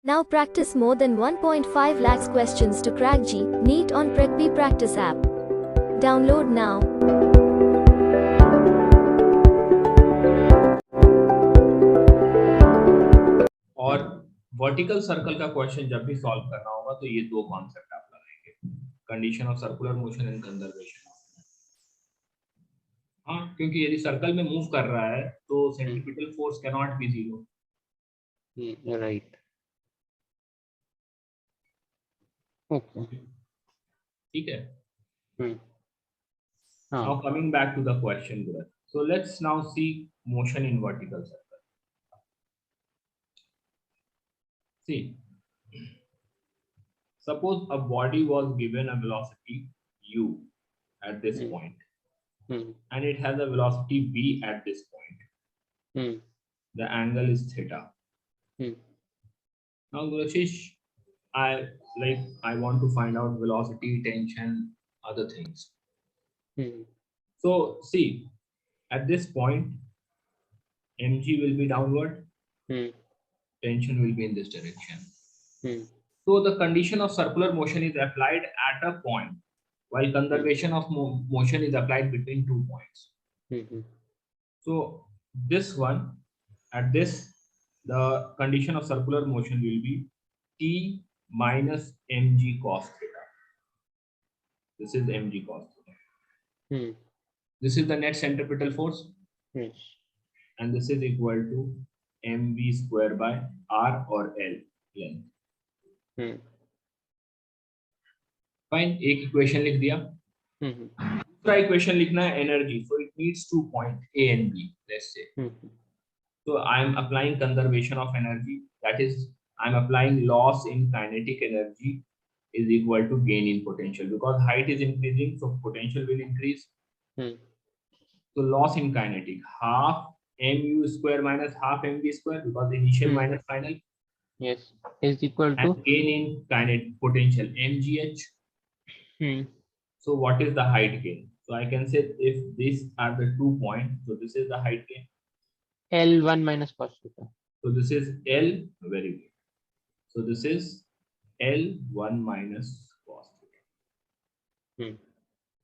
Now practice more than 1.5 lakhs questions to crack G NEET on Pracpi Practice app. Download now. और vertical circle का question जब भी solve करना होगा तो ये दो कॉन्सेप्ट आप लगाएंगे, condition of circular motion and conservation. हाँ, क्योंकि यदि सर्कल में मूव कर रहा है तो centripetal force can not be zero. Right, okay, ठीक है। हाँ, now coming back to the question, so let's now see motion in vertical circle. See, suppose a body was given a velocity u at this point, and it has a velocity v at this point. The angle is theta. Now, Gurashish, I want to find out velocity, tension, other things. So see, at this point, mg will be downward, tension will be in this direction. So the condition of circular motion is applied at a point, while conservation of motion is applied between 2 points. So this one, at this, the condition of circular motion will be t minus mg cos theta. This is mg cos theta. This is the net centripetal force. yes, And this is equal to mv square by r or l length. Fine, एक equation लिख दिया। दूसरा equation लिखना है energy, so it needs 2 points a and b, let's say. So I am applying conservation of energy, that is I am applying loss in kinetic energy is equal to gain in potential, because height is increasing, so potential will increase. So loss in kinetic, half mu square minus half mv square, because initial minus final, yes, is equal to, and gain in kinetic potential mgh. So what is the height gain? So I can say if these are the 2 points, so this is the height gain. L1 minus cos theta. So this is L, very good. So this is L1 minus cos theta.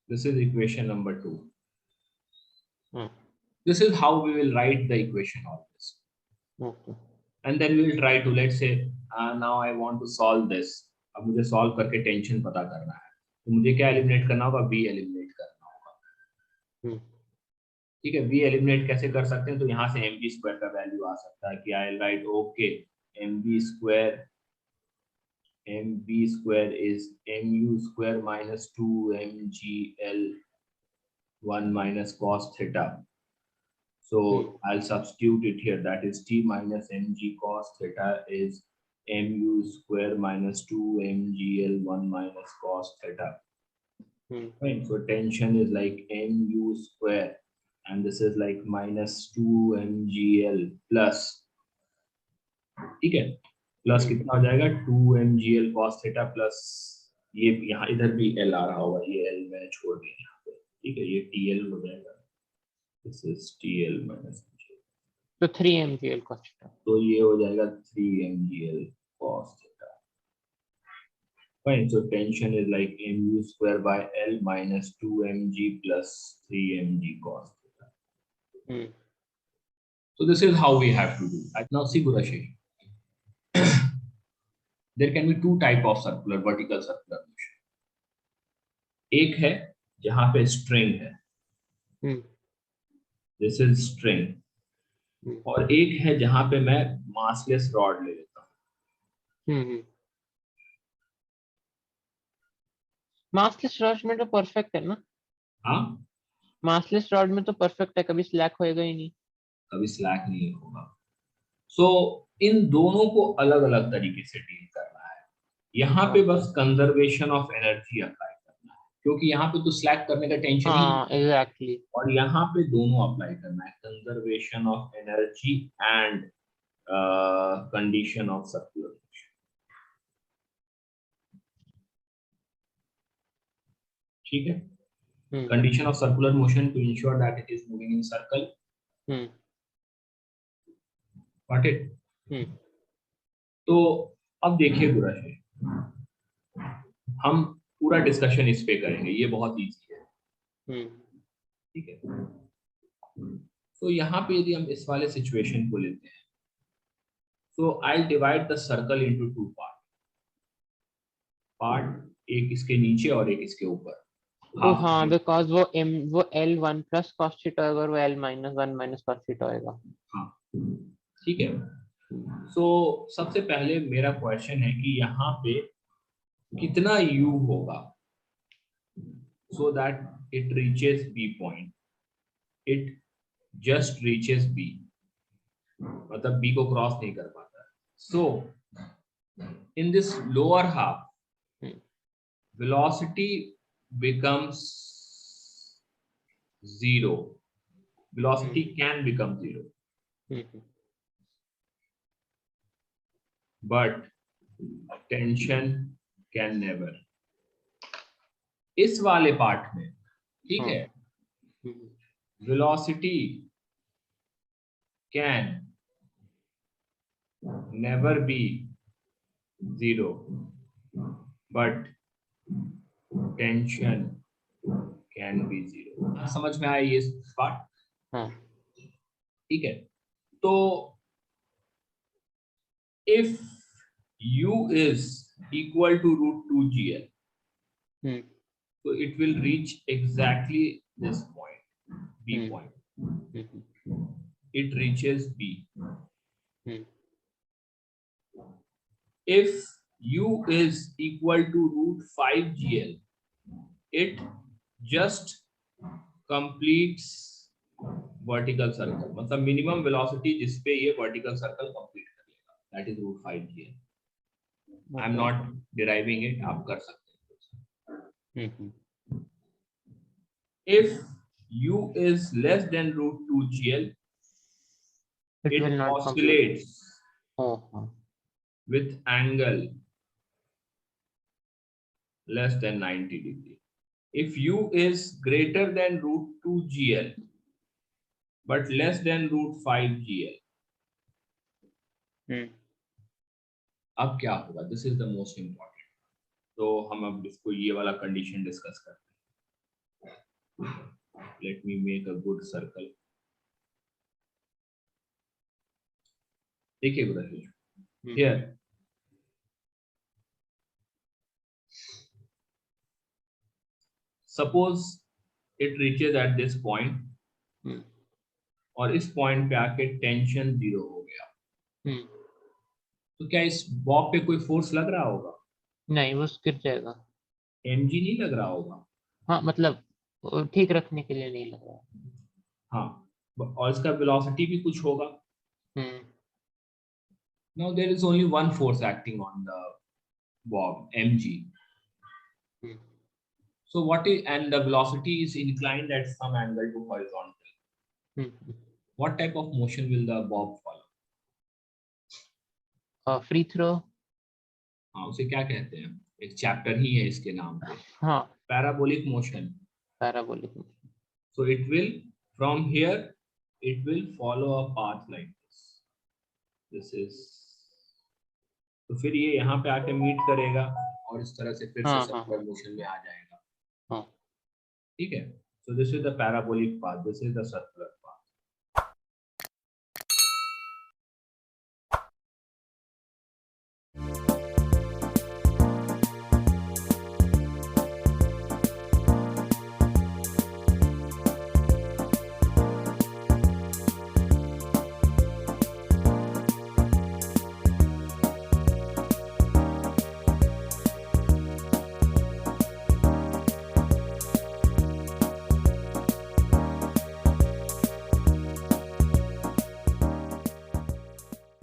This is equation number 2. This is how we will write the equation of this. Okay. And then we will try to, let's say, now I want to solve this. अब मुझे solve करके tension पता करना है, तो मुझे क्या eliminate करना होगा? V eliminate करना होगा। ठीक है, V eliminate कैसे कर सकते हैं? तो यहाँ से mv square का वैल्यू आ सकता है कि I'll write okay, mv square is mu square minus 2mgl 1 minus cos theta. So I'll substitute it here, that is t minus mg cos theta is mu square minus 2mgl 1 minus cos theta. Right? So tension is like mu square, and this is like minus 2mgl plus, ठीक है, plus कितना हो जाएगा? 2mgl cos theta plus ये यहाँ इधर भी l आ रहा होगा, ये l मैंने छोड़ दिया यहाँ पे, ठीक है, ये tl हो जाएगा। This is TL minus mgl. तो 3mgl cos theta. तो ये हो जाएगा 3mgl cos theta. Fine. So tension is like mu square by L minus 2mg plus 3mg cos theta. So this is how we have to do. Now see, Gurashish, there can be 2 type of circular, vertical circular motion. एक है जहां पे string है, this is string, और एक है जहां पे मैं massless rod ले लेता हूँ। मासलेस रॉड में तो परफेक्ट है ना? हाँ, मासलेस रॉड में तो परफेक्ट है, कभी स्लैक होएगा ही नहीं, कभी स्लैक नहीं होगा। सो इन दोनों को अलग अलग तरीके से डील करना है। यहाँ पे बस कंजर्वेशन ऑफ एनर्जी अप्लाई करना है, क्योंकि यहाँ पे तो स्लैक करने का टेंशन ही नहीं। एग्जैक्टली। और यहाँ पे दोनों अप्लाई करना है, conservation of energy and condition of circular motion. ठीक है, condition of circular motion to ensure that it is moving in circle. Got it? Hmm. तो अब देखिए गुरु, हम पूरा डिस्कशन इस पे करेंगे, ये बहुत इजी है, ठीक है। तो यहाँ पे यदि हम इस वाले सिचुएशन को लेते हैं, so I'll divide the circle into two part, एक इसके नीचे और एक इसके ऊपर। तो हाँ, बिकॉज वो L1 प्लस cos थीटा होगा और वो L -1 माइनस cos थीटा होगा। हाँ, ठीक है। सो सबसे पहले मेरा क्वेश्चन है कि यहाँ पे कितना u होगा so that it reaches B point, it just reaches B, मतलब B को क्रॉस नहीं कर पाता। So in this lower half, velocity becomes zero. Velocity can become zero, but tension can never. इस वाले पार्ट में, ठीक है, velocity can never be zero, but tension can be zero. समझ में आया ये पार्ट? हाँ, ठीक है। तो if u is equal to √2 GL, so it will reach exactly this point, B point. It reaches B. If u is equal to √5 GL, it just completes vertical circle, मतलब minimum velocity जिस पे ये vertical circle complete कर लेगा, that is √5 GL. I am not deriving it, आप कर सकते हैं। If u is less than √2 GL, it will not oscillates complete. with angle less than 90 degree. If u is greater than √2 GL but less than √5 GL, अब क्या होगा? This is the most important. तो हम अब इसको ये वाला condition discuss करते हैं। Let me make a good circle. देखिए brother, here suppose it reaches at this point, और इस पॉइंट पे आके टेंशन 0 हो गया, तो क्या इस बॉब पे कोई फोर्स लग रहा होगा? नहीं, वो गिर जाएगा। mg नहीं लग रहा होगा? हाँ, मतलब ठीक रखने के लिए नहीं लग रहा। हाँ, और इसका वेलोसिटी भी कुछ होगा। Now there is only one force acting on the bob, mg. So what is, and the velocity is inclined at some angle to horizontal. What type of motion will the bob follow? Free throw. हाँ, उसे क्या कहते हैं? एक chapter ही है इसके नाम पे। हाँ, parabolic motion. Parabolic. So it will, from here it will follow a path like this. This is, तो फिर ये यहाँ पे आके मीट करेगा और इस तरह से फिर से सर्कुलर मोशन में आ जाएगा। ठीक है, so this is the parabolic path, this is the circular.